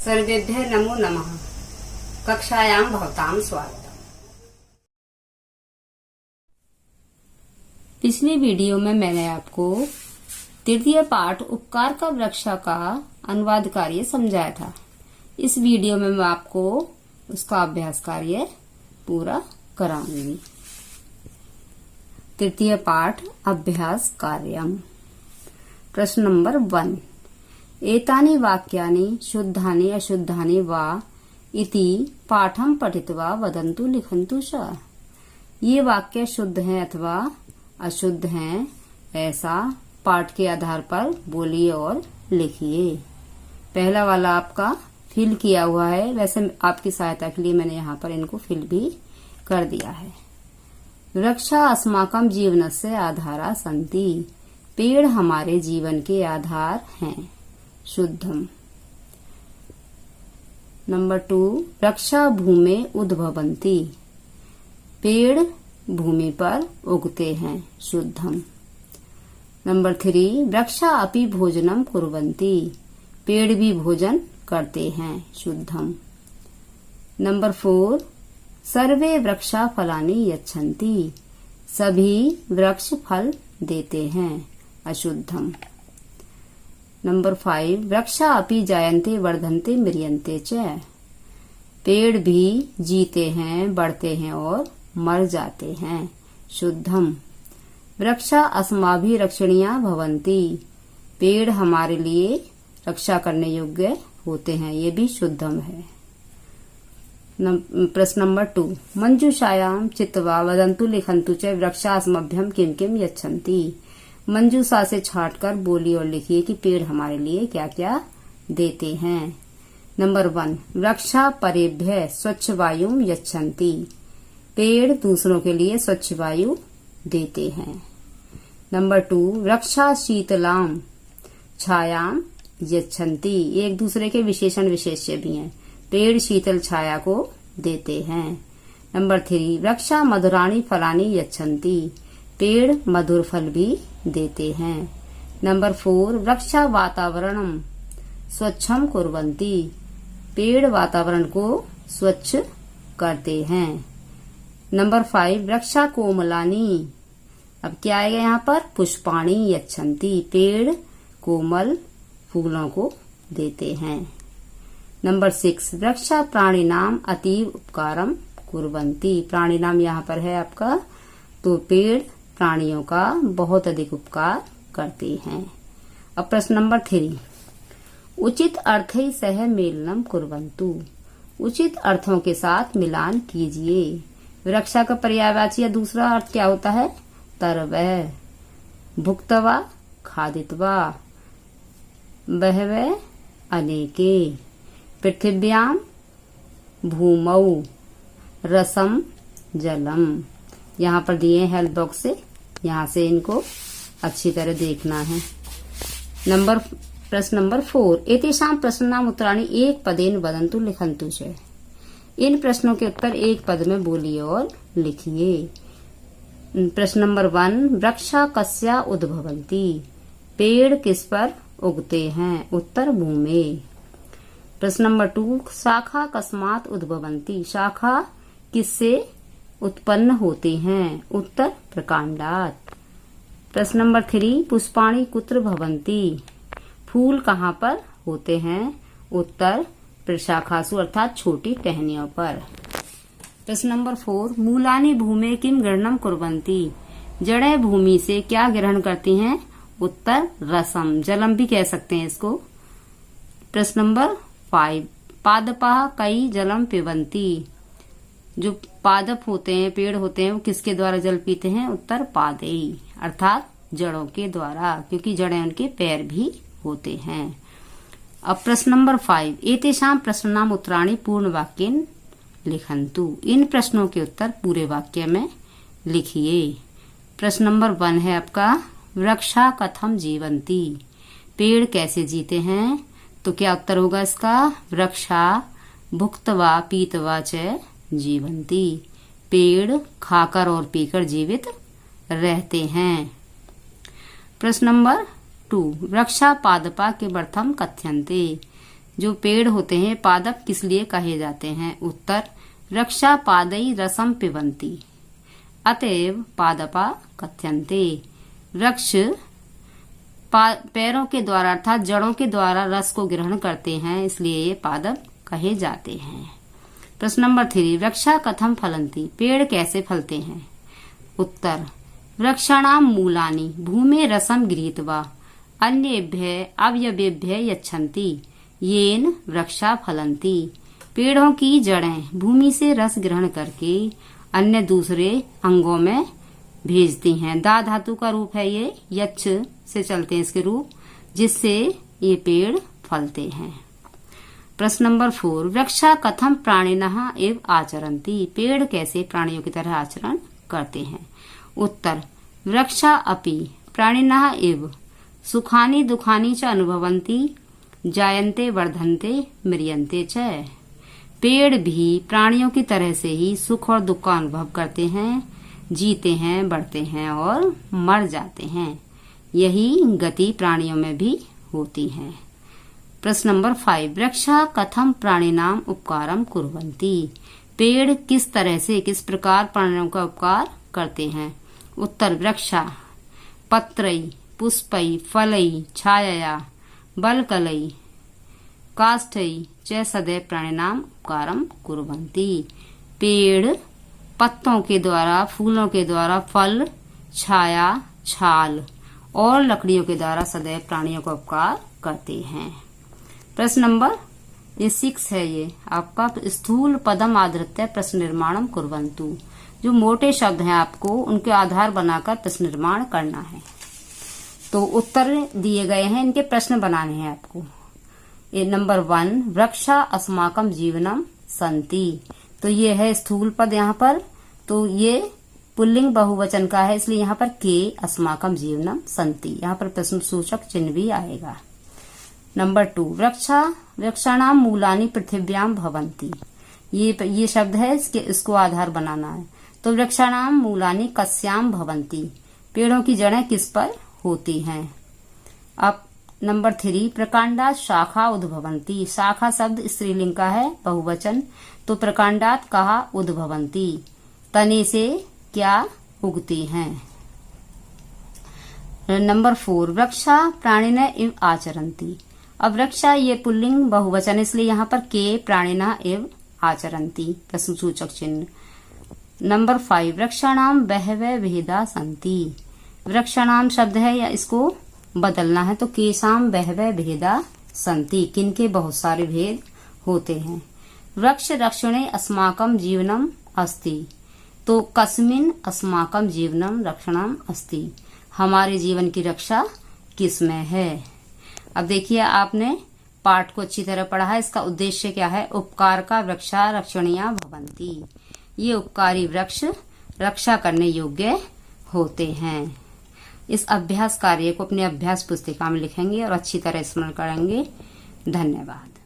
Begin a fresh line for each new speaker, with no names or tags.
सर्वेभ्यः नमो नमः। कक्षायां भवतां स्वागतम्। पिछली वीडियो में मैंने आपको तृतीय पाठ उपकार का वृक्ष का अनुवाद कार्य समझाया था। इस वीडियो में मैं आपको उसका अभ्यास कार्य पूरा कराऊंगी। तृतीय पाठ अभ्यास कार्यम। प्रश्न नंबर 1। एतानि वाक्यानि शुद्धानि अशुद्धानि वा इति पाठं पठित्वा वदन्तु लिखन्तु च। ये वाक्य शुद्ध हैं अथवा अशुद्ध हैं, ऐसा पाठ के आधार पर बोलिए और लिखिए। पहला वाला आपका फिल किया हुआ है, वैसे आपकी सहायता के लिए मैंने यहाँ पर इनको फिल भी कर दिया है। वृक्षा अस्माकं जीवनस्य आधारा सन्ति। पेड़ हमारे जीवन के आधार हैं। शुद्धम। नंबर 2। वृक्षा भूमे उद्भवन्ति। पेड़ भूमि पर उगते हैं। शुद्धम। नंबर 3। वृक्षा अपि भोजनम कुर्वन्ति। पेड़ भी भोजन करते हैं। शुद्धम। नंबर 4। सर्वे वृक्षा फलानि यच्छन्ति। सभी वृक्ष फल देते हैं। अशुद्धम। नंबर 5। वृक्षा अपि जायन्ते वर्धन्ते म्रियन्ते च। पेड़ भी जीते हैं, बढ़ते हैं और मर जाते हैं। शुद्धम। वृक्षा अस्माभिरक्षणीया भवन्ति। पेड़ हमारे लिए रक्षा करने योग्य होते हैं, ये भी शुद्धम है। प्रश्न नंबर 2। मंजूषायां चित्वा वदन्तु लिखन्तु च वृक्षा अस्मभ्यं किं किं यच्छन्ति। मंजूषा से छाटकर बोलिए और लिखिए कि पेड़ हमारे लिए क्या क्या देते हैं। नंबर 1। वृक्षा परेभ्य स्वच्छ वायु यच्छन्ति। पेड़ दूसरों के लिए स्वच्छ वायु देते हैं। नंबर 2। वृक्षा शीतलाम छायाम यच्छन्ति। एक दूसरे के विशेषण विशेष्य भी हैं। पेड़ शीतल छाया को देते हैं। नंबर 3। वृक्षा मधुराणि फलानि यच्छन्ति। पेड़ मधुर फल भी देते हैं। नंबर 4। वृक्षा वातावरणम स्वच्छम कुर्वन्ति। पेड़ वातावरण को स्वच्छ करते हैं। नंबर 5। वृक्षा कोमलानि। अब क्या आएगा यहाँ पर? पुष्पाणि यच्छन्ति। पेड़ कोमल फूलों को देते हैं। नंबर 6। वृक्षा प्राणिनाम अतीव उपकारम कुर्वन्ति। प्राणिनाम यहाँ पर है आपका, तो पेड़ प्राणियों का बहुत अधिक उपकार करते हैं। अब प्रश्न नंबर 3। उचित अर्थै सह मेलनम कुर्वन्तु। उचित अर्थों के साथ मिलान कीजिए। वृक्षा का पर्यायवाची या दूसरा अर्थ क्या होता है? तरवः, भुक्त्वा, खादित्वा, बहवः, अनेके, पृथिव्याम, भूमौ, रसम, जलम। यहाँ पर दिए हेल्प बॉक्स से, यहाँ से इनको अच्छी तरह देखना है। प्रश्न नंबर 4। एतेषां प्रश्नानाम् उत्तराणि एक पदेन वदन्तु लिखन्तु च। इन प्रश्नों के उत्तर एक पद में बोलिए और लिखिए। प्रश्न नंबर 1। वृक्षा कस्या उद्भवन्ति। पेड़ किस पर उगते हैं? उत्तर भूमे। प्रश्न नंबर 2। शाखा कस्मात् उद्भवन्ति। शाखा किससे उत्पन्न होते हैं? उत्तर प्रकांडात्। प्रश्न नंबर 3। पुष्पाणि कुत्र भवन्ति। फूल कहाँ पर होते हैं? उत्तर प्रशाखासु अर्थात छोटी टहनियों पर। प्रश्न नंबर 4। मूलानि भूमे किम ग्रहणम कुर्वन्ति। जड़ें भूमि से क्या ग्रहण करती हैं? उत्तर रसम, जलम भी कह सकते हैं इसको। प्रश्न नंबर 5। पादपाः कई जलम पिबन्ति। जो पादप होते हैं, पेड़ होते हैं, वो किसके द्वारा जल पीते हैं? उत्तर पादेय अर्थात जड़ों के द्वारा, क्योंकि जड़ें उनके पैर भी होते हैं। अब प्रश्न नंबर 5। एतेषां प्रश्नानाम् उत्तराणि पूर्ण वाक्येन लिखन्तु। इन प्रश्नों के उत्तर पूरे वाक्य में लिखिए। प्रश्न नंबर 1 है आपका वृक्षा कथम जीवन्ति। पेड़ कैसे जीते हैं? तो क्या उत्तर होगा इसका? वृक्षा भुक्त्वा पीत्वा च जीवन्ति। पेड़ खाकर और पीकर जीवित रहते हैं। प्रश्न नंबर 2। वृक्षा पादपा किमर्थम कथ्यन्ते। जो पेड़ होते हैं पादप किस लिए कहे जाते हैं? उत्तर, वृक्षा पादई रसम पिबंती, अतएव पादपा कथ्यन्ते। वृक्ष पैरों के द्वारा अर्थात जड़ों के द्वारा रस को ग्रहण करते हैं, इसलिए ये पादप कहे जाते हैं। प्रश्न नंबर 3, वृक्षा कथम फलन्ति, पेड़ कैसे फलते हैं? उत्तर, वृक्षाणाम मूलानि भूमे रसम गृहीत्वा अन्येभ्य अवयवेभ्य यच्छन्ति येन वृक्षा फलन्ति। पेड़ों की जड़ें भूमि से रस ग्रहण करके अन्य दूसरे अंगों में भेजती हैं। दा धातु का रूप है ये, यच्छ से चलते हैं इसके रूप, जिससे ये पेड़ फलते हैं। प्रश्न नंबर 4, वृक्षा कथम प्राणिनः एव आचरन्ति, पेड़ कैसे प्राणियों की तरह आचरण करते हैं? उत्तर, वृक्षा अपि प्राणिनः एव सुखानि दुखानि च अनुभवन्ति जायन्ते वर्धन्ते म्रियन्ते च। पेड़ भी प्राणियों की तरह से ही सुख और दुख का अनुभव करते हैं, जीते हैं, बढ़ते हैं और मर जाते हैं। यही गति प्राणियों में भी होती है। प्रश्न नंबर 5, वृक्षा कथम प्राणिनाम उपकारम कुर्वन्ति, पेड़ किस तरह से किस प्रकार प्राणियों का उपकार करते हैं? उत्तर, वृक्षा पत्रई पुष्पई फलई छायया बलकलई काष्ठई च सदैव प्राणिनाम उपकारम कुर्वन्ति। पेड़ पत्तों के द्वारा, फूलों के द्वारा, फल, छाया, छाल और लकड़ियों के द्वारा सदैव प्राणियों का उपकार करते हैं। प्रश्न नंबर 6 है ये आपका, स्थूल पदम आधृत्य प्रश्न निर्माणम कुर्वन्तु, जो मोटे शब्द हैं आपको उनके आधार बनाकर प्रश्न निर्माण करना है। तो उत्तर दिए गए हैं, इनके प्रश्न बनाने हैं आपको। नंबर 1, वृक्षा अस्माकम जीवनम संति, तो ये है स्थूल पद यहाँ पर, तो ये पुल्लिंग बहुवचन का है, इसलिए यहाँ पर के अस्माकम जीवनम संति, यहाँ पर प्रश्न सूचक चिन्ह भी आएगा। नंबर 2, वृक्षाणाम मूलानि पृथिव्याम भवन्ति, ये शब्द है, इसको आधार बनाना है। तो वृक्षाणाम मूलानि कस्याम भवन्ति, पेड़ों की जड़ें किस पर होती हैं? अब नंबर 3, प्रकांडात शाखा उद्भवन्ति, शाखा शब्द स्त्रीलिंग का है, बहुवचन, तो प्रकांडात कहा उद्भवन्ति, तने से क्या उगती हैं? नंबर 4, वृक्षा प्राणिनः इव आचरन्ति, अब वृक्षा ये पुल्लिंग बहुवचन, इसलिए यहाँ पर के प्राणिनः इव आचरन्ति, प्रश्न सूचक चिन्ह। नंबर 5, वृक्षाणाम बहवः भेदा सन्ति, वृक्षाणाम शब्द है या इसको बदलना है, तो केशाम बहवः भेदा सन्ति, किनके बहुत सारे भेद होते हैं। वृक्ष रक्षणे अस्माकं जीवनम अस्ति, तो कस्मिन अस्माकं जीवनम रक्षणम अस्ति, हमारे जीवन की रक्षा किसमें है? अब देखिए आपने पाठ को अच्छी तरह पढ़ा है, इसका उद्देश्य क्या है? उपकार का वृक्षा रक्षणीया भवन्ति, ये उपकारी वृक्ष रक्षा करने योग्य होते हैं। इस अभ्यास कार्य को अपने अभ्यास पुस्तिका में लिखेंगे और अच्छी तरह स्मरण करेंगे। धन्यवाद।